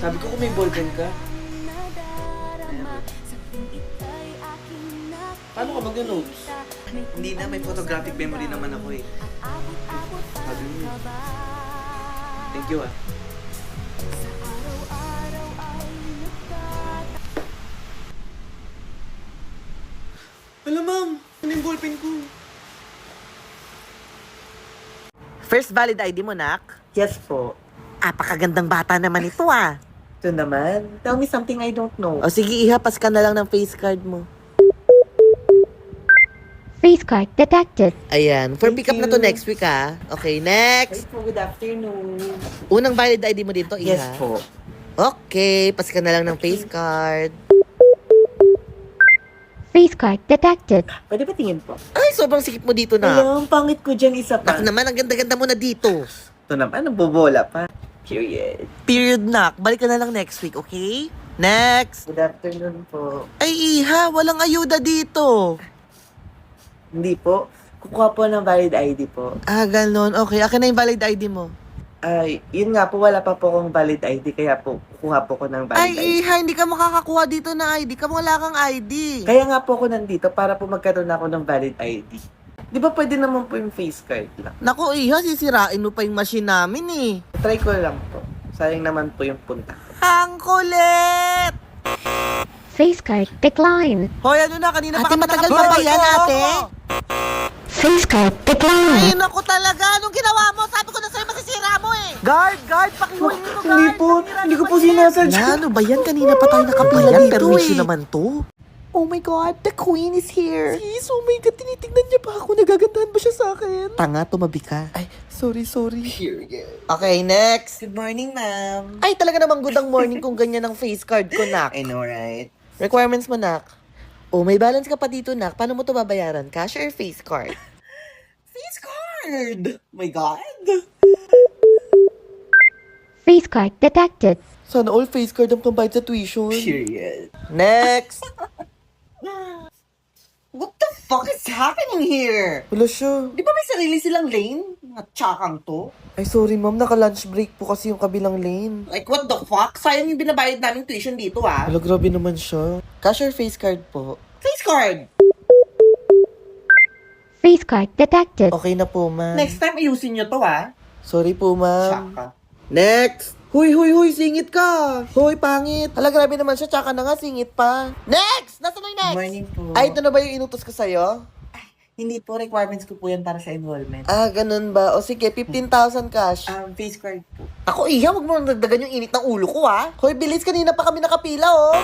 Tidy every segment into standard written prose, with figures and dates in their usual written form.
Sabi ko kung may ballpen ka. Paano ka mag-notes? Hindi na, may photographic memory naman ako eh. Sabi mo. Thank you ah. Alam ma'am, ano yung ballpen ko? First valid ID mo, Nak? Yes po. Apakagandang bata naman ito, ah. Ito naman. Tell me something I don't know. O sige, ihapas ka na lang ng face card mo. Face card detected. Ayan. For Thank pick up na to you. next week, ah. Okay, next. Hey po, good afternoon. Unang valid ID mo dito, iha. Yes po. Okay, pas ka na lang ng face card. Face card detected. Pwede ba tingin po? Ay, sobrang sikip mo dito, na. Alam, pangit ko dyan isa pa. Nak naman, ang ganda-ganda mo na dito. Ito naman, nabobola pa. Period. Period, Nak. Balik ka na lang next week, okay? Next. Good afternoon po. Ay, iha, walang ayuda dito. Hindi po. Kukuha po ng valid ID po. Ah, ganun. Okay, akin na yung valid ID mo. Ay, yun nga po, wala pa po akong valid ID. Kaya po, kukuha po ko ng valid Ay, ID. iha, hindi ka makakakuha dito na ID. Wala kang ID. Kaya nga po ako nandito para po magkaroon ako ng valid ID. Di ba pwede naman po yung face card lang? Naku, iha, sisirain mo pa yung machine namin eh. Try ko lang po. Sayang naman po yung punta ko. Ang kulit! Face card decline. Hoy, ano na, kanina pa Ate, ka matagal nakapila pa ba dito. yan, ate? Face card Ay, decline. naku talaga. Anong ginawa mo? Sabi ko na sa'yo, masisira mo eh. Guard, pakihuli mo, guard. Hindi po, hindi ko po sinasadya. Ano ba yan? Kanina pa tayo nakapila Ano ba yan? dito Permission naman to. Oh my God, the queen is here. Sis, oh my God, tinitignan niya pa ako. Nagagandahan ba siya sa akin? Tanga, tumabi ka. Ay, sorry. Period. Okay, next. Good morning, ma'am. Ay, talaga namang good ang morning kung ganyan ang face card ko, Nak. I know, right? Requirements mo, Nak. Oh, may balance ka pa dito, Nak. Paano mo to babayaran? Cash or face card? Face card! My God! Face card detected. Sana all face card ang pambayad sa tuition. Period. Next. What the fuck is happening here? Wala siya. Di ba may sarili silang lane? Mga tsakang to? Ay, sorry ma'am. Naka-lunch break po kasi yung kabilang lane. Like, what the fuck? Sayang yung binabayad naming tuition dito, ah. Wala, grabe naman siya. Cash or face card po? Face card! Face card detected. Okay na po, ma'am. Next time, ayusin nyo to, ah. Sorry po, ma'am. Tsaka. Next! Huy, singit ka! Hoy, pangit! Hala, grabe naman siya, tsaka na nga, singit pa. Next! Nasaan na yung next? Morning po. Ay, ito na ba yung inutos ko sa'yo? Hindi po, requirements ko po yan para sa enrollment. Ah, ganun ba? O sige, 15,000 cash. Face card po. Ako, iya, wag mo nang dagdagan yung init ng ulo ko, ha? Hoy, bilis, kanina pa kami nakapila, oh.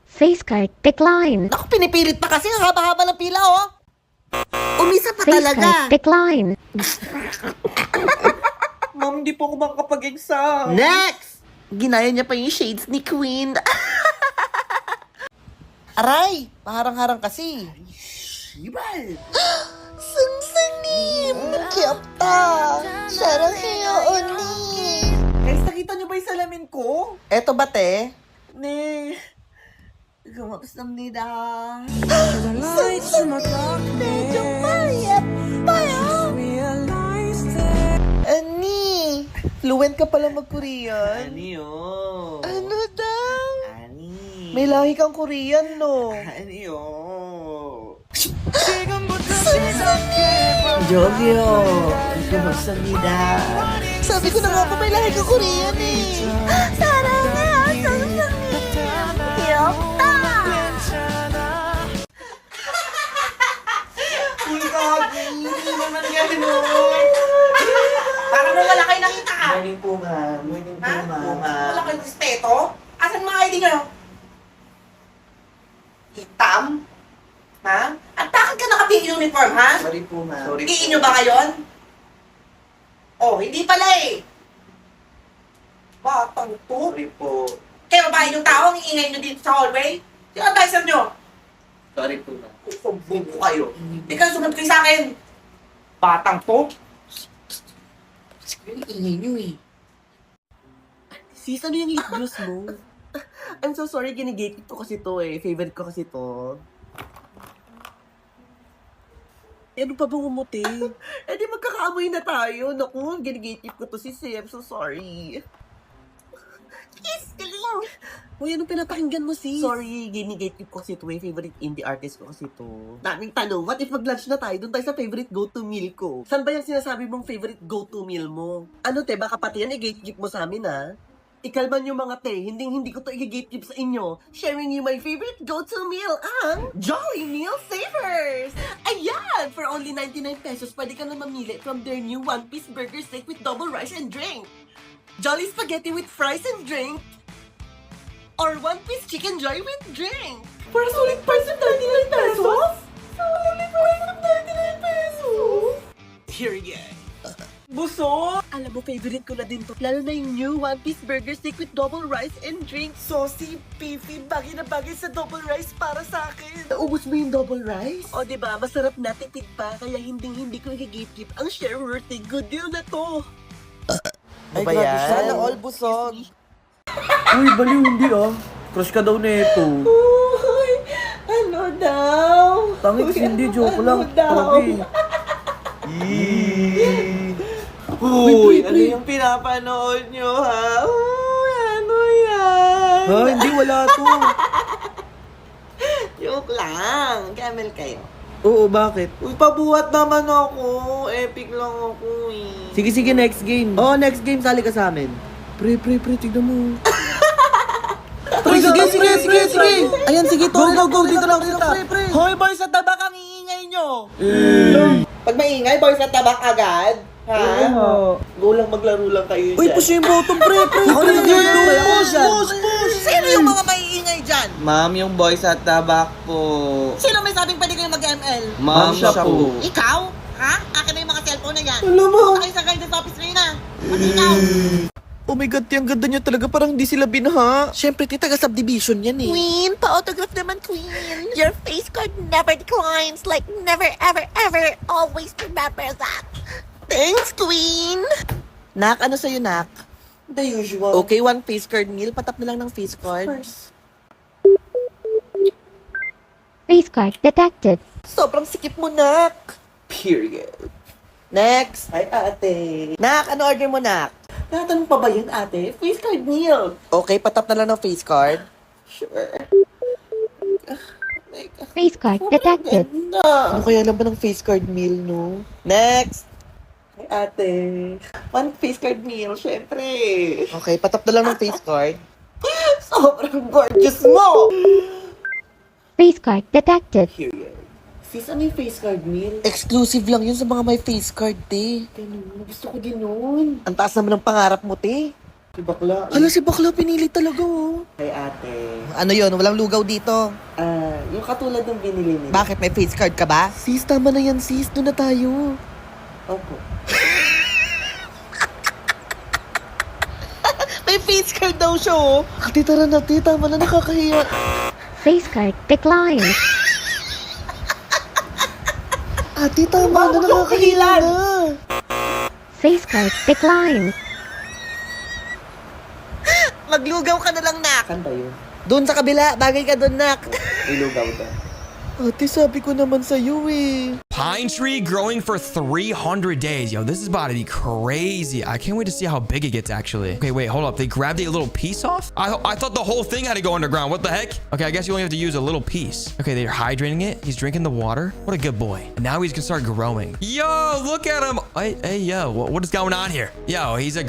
Face card decline. Naku, pinipilit pa kasi, ang haba-haba ng pila, oh. Umisa pa Face talaga. card decline. Ma'am, hindi po ako makakapag-exam. Next! Ginaya niya pa yung shades ni Queen. Aray! Paharang-harang kasi. Shibal! Sangsanim! Kyapta! Sarangheyo oni! Guys, nakita nyo ba yung salamin ko? Eto ba, te? Ne. Gumaksam nida. Medyo mayat pa Ani! Fluent ka pala mag-Korean? Ani, Ano daw? Ani. May lahi kang Korean, no? Ani, Jogyo. Gumaksam nida. Sabi ko na nga pa may lahi kang Korean, eh. Sarang nga! Sangsanim! Kyapta! Hindi naman yan, no? Parang mo wala kayo nakita ka. Morning po, ma'am. Morning po, ma'am. Wala kayong respeto? Asan mga ID nyo? Hitam? Ha? At bakit ka naka-uniform, ha? Sorry po, ma'am. Sorry Iin nyo ba ngayon? Oh, hindi pala eh. Batang to. Sorry po. Kaya babae yung tao, ang iingay nyo dito sa hallway. Yung advisor nyo. Sorry po, ma'am. Sumbong ko kayo. Hindi kayo sumunod kayo sa akin. Batang to. Yung ingay nyo eh. Sis, ano yung lip gloss mo? I'm so sorry, ginigate ko kasi to eh. Favorite ko kasi to. Eh, ano pa bang umuti? Eh, di magkakaamoy na tayo. Naku, ginigate ko to sis eh. I'm so sorry. Kiss ka Uy, anong pinapakinggan mo, sis? Sorry, ginigate ko kasi ito. Favorite indie artist ko kasi ito. Daming tanong, what if mag-lunch na tayo? Doon tayo sa favorite go-to meal ko. Saan ba yung sinasabi mong favorite go-to meal mo? Ano, te, baka pati yan i-gatekeep mo sa amin, ha? Ikalman yung mga te, hindi ko to i-gatekeep sa inyo. Sharing you my favorite go-to meal, ang Jolly Meal Savers! Ayan! For only 99 pesos, pwede ka na mamili from their new one-piece burger steak with double rice and drink. Jolly Spaghetti with fries and drink. Or one-piece chicken joy with drink. For a solid price of 99 pesos? Solid price of 99 pesos? Period. Buso! Alam mo, favorite ko na din to. Lalo na yung new one-piece burger steak with double rice and drink. Saucy, beefy, bagay na bagay sa double rice para sa akin. Naubos mo yung double rice? O, diba? Masarap na, tipid pa. Kaya hindi ko i-gatekeep ang share worthy. Good deal na to. Ay, grabe, sana all busog. Uy, baliw, hindi ah. Crush ka daw na ito. Uy, ano daw? Tangik, hindi. Joke lang. Grabe. Uy, ano yung pinapanood nyo, ha? Uy, ano yan? Ha? Hindi, wala to. Joke lang. Camel kayo. Oo, bakit? Uy, pabuhat naman ako. Epic lang ako eh. Sige, next game. Oo, next game, sali ka sa amin. Pre, tignan mo. Pre, sige. Ayan, sige, to. Go, dito lang, dito. Hoy, boys, at tabak ang iingay nyo. Pag maingay, boys at tabak agad. Ha? Go lang, maglaro lang kayo Uy, dyan. push yung bottom, pre. Ako na Pre, yun. push. Sino yung mga maiingay dyan? Ma'am, yung boys at tabak po. Sino may sabing pwede kayong mag-ML? Ma'am, siya po. Ikaw? Ha? Akin na yung mga cellphone na yan. Alam mo. Punta kayo sa guidance office na yun, ha? Matinaw. Oh my God, yung ganda niya talaga. Parang hindi sila binaha. Siyempre, taga-subdivision yan eh. Queen, pa-autograph naman, Queen. Your face card never declines. Like, never, ever, ever. Always remember that. Thanks, Queen. Nak, ano sa'yo, Nak? The usual. Okay, one face card meal. Patap na lang ng face card. First. Face card detected. Sobrang sikip mo, Nak. Period. Next. Hi, ate. Nak, ano order mo, Nak? Tatanong pa ba yun, ate? Face card meal. Okay, patap na lang ng face card. Sure. Face card detected. Ano kaya naman ng face card meal, no? Next. Hi, ate. One face card meal, syempre. Okay, patap na lang ng face card. Sobrang gorgeous mo! Face card detected. Period. Sis, ano yung face card meal? Exclusive lang yun sa mga may face card, te. Ganun. Gusto ko din nun. Ang taas naman ng pangarap mo, te. Si bakla. Hala, si bakla pinili talaga, oh. Hi, ate. Ano yun? Walang lugaw dito. Yung katulad ng binili nila. Bakit? May face card ka ba? Sis, tama na yan, sis. Doon na tayo. Opo. May face card daw siya, oh. Ate, tara na, te. Tama na, nakakahiya. Face card declined. Ate, tama na, nakakahiya na. Face card declined. Maglugaw ka na lang, Nak. Saan ba yun? Doon sa kabila. Bagay ka doon, Nak. Ilugaw daw. Ate, sabi ko naman sa'yo, eh. Pine tree growing for 300 days. Yo, this is about to be crazy. I can't wait to see how big it gets, actually. Okay, wait, hold up. They grabbed a little piece off? I thought the whole thing had to go underground. What the heck? Okay, I guess you only have to use a little piece. Okay, they're hydrating it. He's drinking the water. What a good boy. Now he's gonna start growing. Yo, look at him. Hey, yo, what is going on here? Yo, he's a